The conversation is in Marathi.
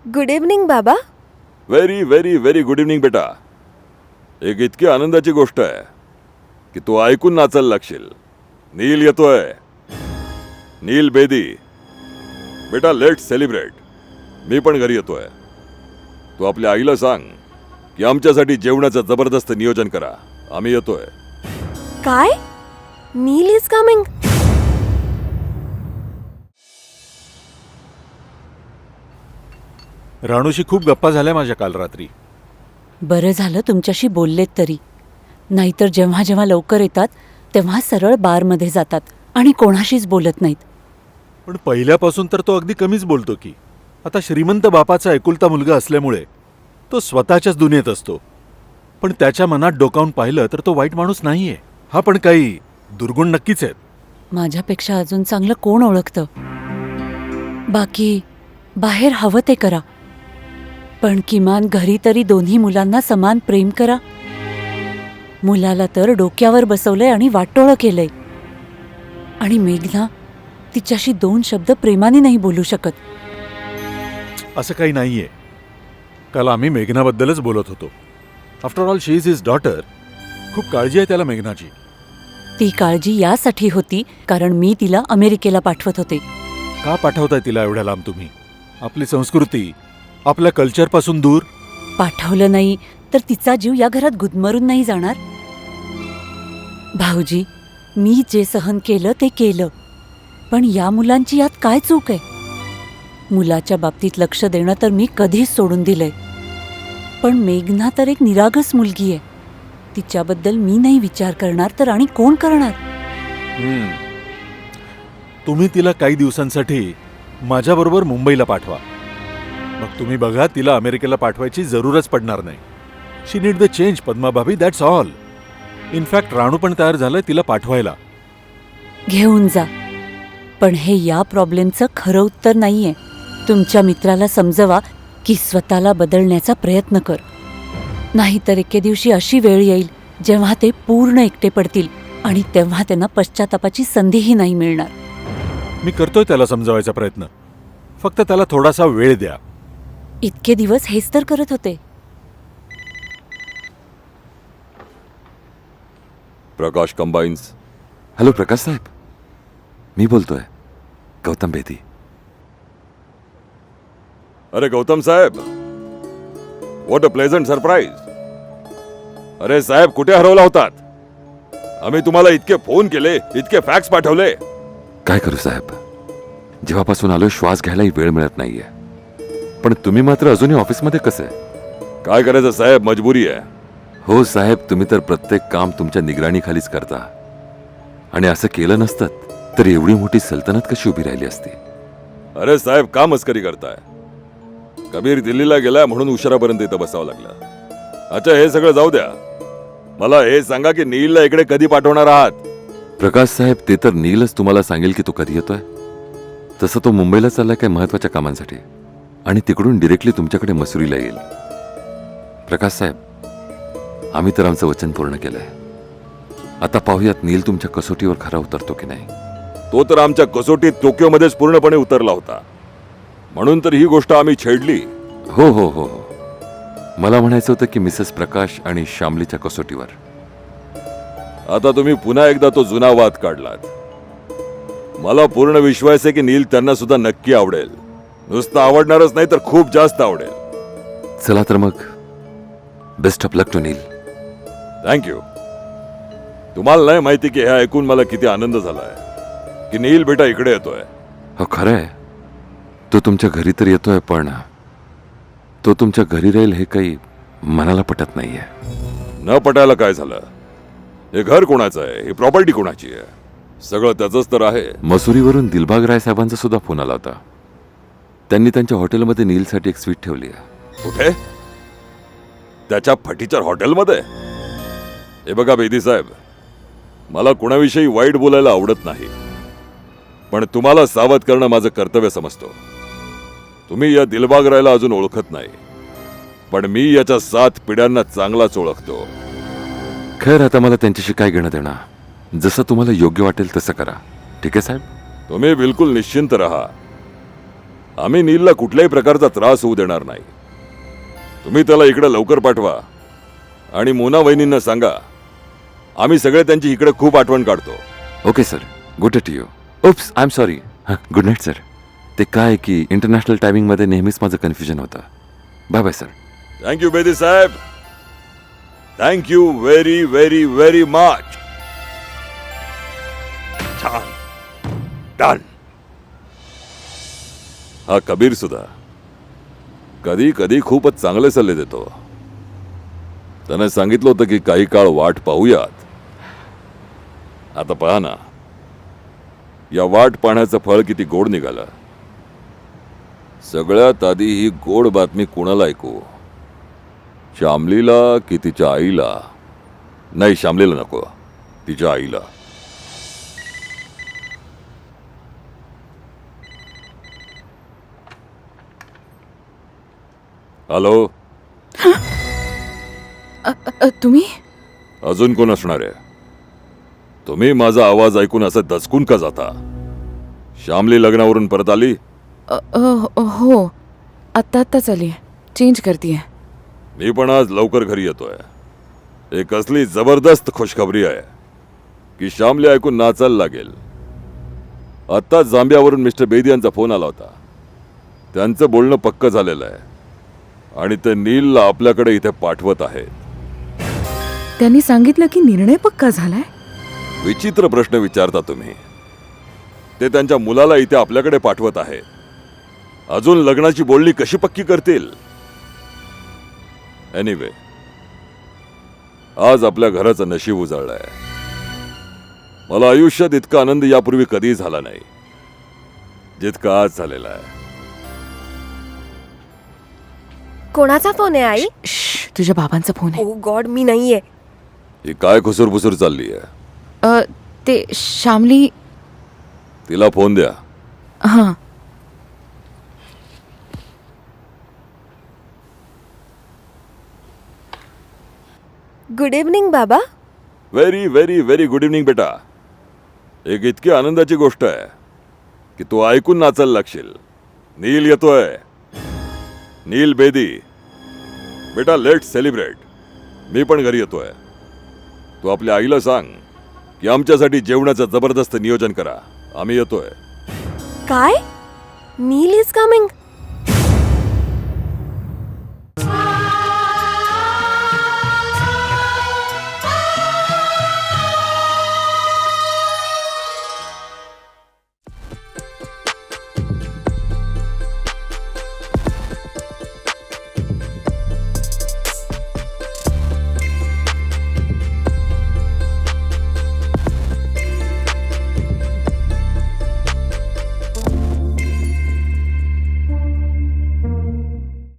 गुड इव्हनिंग बाबा. Very very very good evening बेटा. एक इतकी आनंदाची गोष्ट आहे की तू ऐकून नाचायला लागशील. नील येतोय. नील बेदी. बेटा लेट सेलिब्रेट. मी पण घरी येतोय. तू आपल्या आईला सांग की आमच्यासाठी जेवणाचं जबरदस्त नियोजन करा. आम्ही येतोय. काय? नील इज कमिंग. राणूशी खूप गप्पा झाल्या माझ्या काल रात्री. बरं झालं तुमच्याशी बोललेत तरी, नाहीतर जेव्हा जेव्हा लवकर येतात तेव्हा सरळ बारमध्ये जातात आणि कोणाशीच बोलत नाहीत. पण पहिल्यापासून तर तो अगदी कमीच बोलतो की. आता श्रीमंत बापाचा एकुलता मुलगा असल्यामुळे तो स्वतःच्याच दुनियेत असतो. पण त्याच्या मनात डोकावून पाहिलं तर तो वाईट माणूस नाहीये. हा पण काही दुर्गुण नक्कीच आहेत. माझ्यापेक्षा अजून चांगलं कोण ओळखतं. बाकी बाहेर हवं ते करा, पण किमान घरी तरी दोन्ही मुलांना समान प्रेम करा. मुलाला तर डोक्यावर बसवलंय आणि वाटोळं केलंय, आणि मेघना तिच्याशी 2 शब्द प्रेमाने नाही बोलू शकत. असं काही नाहीये. काल आम्ही मेघनाबद्दलच बोलत होतो. After all she is his daughter. खूप काळजी आहे त्याला मेघनाची. ती काळजी यासाठी होती कारण मी तिला अमेरिकेला पाठवत होते. का पाठवताय तिला एवढ्या लांब तुम्ही? आपली संस्कृती, आपल्या कल्चरपासून दूर. पाठवलं नाही तर तिचा जीव या घरात गुदमरून नाही जाणार. भाऊजी, मी जे सहन केलं ते केलं, पण या मुलांची यात काय चूक आहे? मुलाच्या बाबतीत लक्ष देणं तर मी कधीच सोडून दिलंय, पण मेघना तर एक निरागस मुलगी आहे. तिच्याबद्दल मी नाही विचार करणार तर आणि कोण करणार? तुम्ही तिला काही दिवसांसाठी माझ्याबरोबर मुंबईला पाठवा. मग तुम्ही बघा, तिला अमेरिकेला पाठवायची जरूरच पडणार नाही. She need the change Padma भाभी, दॅट्स ऑल. इनफॅक्ट राणू पण तयार झालंय तिला पाठवायला. घेऊन जा, पण हे या प्रॉब्लेमचं खरं उत्तर नाहीये. तुमच्या मित्राला समजवा की स्वतःला बदलण्याचा प्रयत्न कर, नाहीतर एके दिवशी अशी वेळ येईल जेव्हा ते पूर्ण एकटे पडतील आणि तेव्हा त्यांना पश्चातापाची संधीही नाही मिळणार. मी करतोय त्याला समजावायचा प्रयत्न. फक्त त्याला थोडासा वेळ द्या. इतके दिवस हेच तर करत होते. प्रकाश कंबाईन्स. हॅलो प्रकाश साहेब, मी बोलतोय गौतम बेदी. अरे गौतम साहेब, व्हॉट अ प्लेझंट सरप्राईज. अरे साहेब, कुठे हरवला होतात? आम्ही तुम्हाला इतके फोन केले, इतके फॅक्स पाठवले. काय करू साहेब, जेव्हापासून आलोय श्वास घ्यायलाही वेळ मिळत नाहीये. पण तुम्ही मात्र अजूनही ऑफिसमध्ये कसे? काय करायचं साहेब, मजबुरी आहे. हो साहेब, तुम्ही तर प्रत्येक काम तुमच्या निगराणीखालीच करता, आणि असं केलं नसतं तर एवढी मोठी सल्तनत कशी उभी राहिली असती? अरे साहेब, का मस्करी करताय? कबीर दिल्लीला गेलाय म्हणून उशिरापर्यंत इथं बसावं लागलं. अच्छा, हे सगळं जाऊ द्या. मला हे सांगा की नीलला इकडे कधी पाठवणार आहात? प्रकाश साहेब, ते तर नीलच तुम्हाला सांगेल की तो कधी येतोय. तसं तो मुंबईला चाललाय काही महत्वाच्या कामांसाठी, आणि तिकडून डिरेक्टली तुमच्याकडे मसुरीला येईल. प्रकाश साहेब, आम्ही तर आमचं वचन पूर्ण केलंय. आता पाहूयात नील तुमच्या कसोटीवर खरा उतरतो की नाही. तो तर आमच्या कसोटीत टोकियोमध्येच पूर्णपणे उतरला होता, म्हणून तर ही गोष्ट आम्ही छेडली. हो हो हो हो, मला म्हणायचं होतं की मिसेस प्रकाश आणि श्यामलीच्या कसोटीवर. आता तुम्ही पुन्हा एकदा तो जुना वाद काढलात. मला पूर्ण विश्वास आहे की नील त्यांना सुद्धा नक्की आवडेल. नुसतं आवडणारच नाही तर खूप जास्त आवडेल. चला तर मग, best of luck to Neel. Thank you. तुम्हाला नाही माहिती की हे ऐकून मला किती आनंद झालाय की नील बेटा इकडे येतोय. हो खरं आहे, तो तुमच्या घरी तर येतोय, पण तो तुमच्या घरी राहील हे काही मनाला पटत नाहीये. न पटायला काय झालं? हे घर कोणाचं आहे? ही प्रॉपर्टी कोणाची आहे? सगळं त्याचंच तर आहे. मसुरीवरून दिलबाग राय साहेबांचा सुद्धा फोन आला होता. त्यांनी त्यांच्या हॉटेलमध्ये नीलसाठी एक स्वीट ठेवली आहे. कुठे? त्याच्या फटीचर हॉटेलमध्ये? हे बघा बेदी साहेब, मला कुणाविषयी वाईट बोलायला आवडत नाही, पण तुम्हाला सावध करणं माझं कर्तव्य समजतो. तुम्ही या दिलबाग रायला अजून ओळखत नाही, पण मी याच्या 7 पिढ्यांना चांगलाच ओळखतो. खैर, आता मला त्यांच्याशी काय घेणं देणं. जसं तुम्हाला योग्य वाटेल तसं करा. ठीक आहे साहेब? तुम्ही बिलकुल निश्चिंत राहा. आम्ही नीलला कुठल्याही प्रकारचा त्रास होऊ देणार नाही. तुम्ही त्याला इकडे लवकर पाठवा आणि मोना वहिनींना सांगा आम्ही सगळे त्यांची इकडे खूप आठवण काढतो. Okay sir, good to you. Oops, I am sorry. Good night sir. ते काय की इंटरनॅशनल टायमिंगमध्ये नेहमीच माझं कन्फ्युजन होतं. Bye bye sir. Thank you Bedi साहेब. Thank you very very very much. छान. डन. हा कबीर सुद्धा कधी कधी खूपच चांगले सल्ले देतो. त्याने सांगितलं होतं की काही काळ वाट पाहूयात. आता पहा ना, या वाट पाहण्याचं फळ किती गोड निघालं. सगळ्यात आधी ही गोड बातमी कुणाला ऐकू? श्यामलीला की तिच्या आईला? नाही, श्यामलीला नको, तिच्या आईला. हॅलो. तुम्ही अजून कोण असणार आहे? तुम्ही माझा आवाज ऐकून असं दचकून का जाता? श्यामली लग्नावरून परत आली? हो, आत्ताच आली. चेंज करतीये. मी पण आज लवकर घरी येतोय. एक असली जबरदस्त खुशखबरी आहे की श्यामली ऐकून नाचायला लागेल. आत्ताच जांबियावरून मिस्टर बेदी यांचा फोन आला होता. त्यांचं बोलणं पक्क झालेलं आहे आणि ते नीलला आपल्याकडे इथे पाठवत आहेत. त्यांनी सांगितलं की निर्णय पक्का झालाय. विचित्र प्रश्न विचारता तुम्ही. ते त्यांच्या मुलाला इथे आपल्याकडे पाठवत आहेत. अजून लग्नाची बोलणी कशी पक्की करतील? एनिवे, आज आपल्या घराचं नशीब उजळलंय. मला आयुष्यात इतका आनंद यापूर्वी कधीही झाला नाही जितका आज झालेला आहे. कोणाचा फोन आहे आई? श्श, तुझ्या बाबांचा फोन आहे. ओ गॉड, मी नाहीये. ही काय खुसूरपुसूर चालली आहे? ते श्यामली. तिला फोन द्या. हां. गुड इव्हनिंग बाबा. Very very very good evening बेटा. एक इतकी आनंदाची गोष्ट आहे की तू ऐकून नाचायला लागशील. नील येतोय. नील बेदी. बेटा, लेट सेलिब्रेट. मी पण घरी येतोय. तू आपल्या आईला सांग की आमच्यासाठी जेवणाचं जबरदस्त नियोजन करा. आम्ही येतोय. काय? नील इज कमिंग?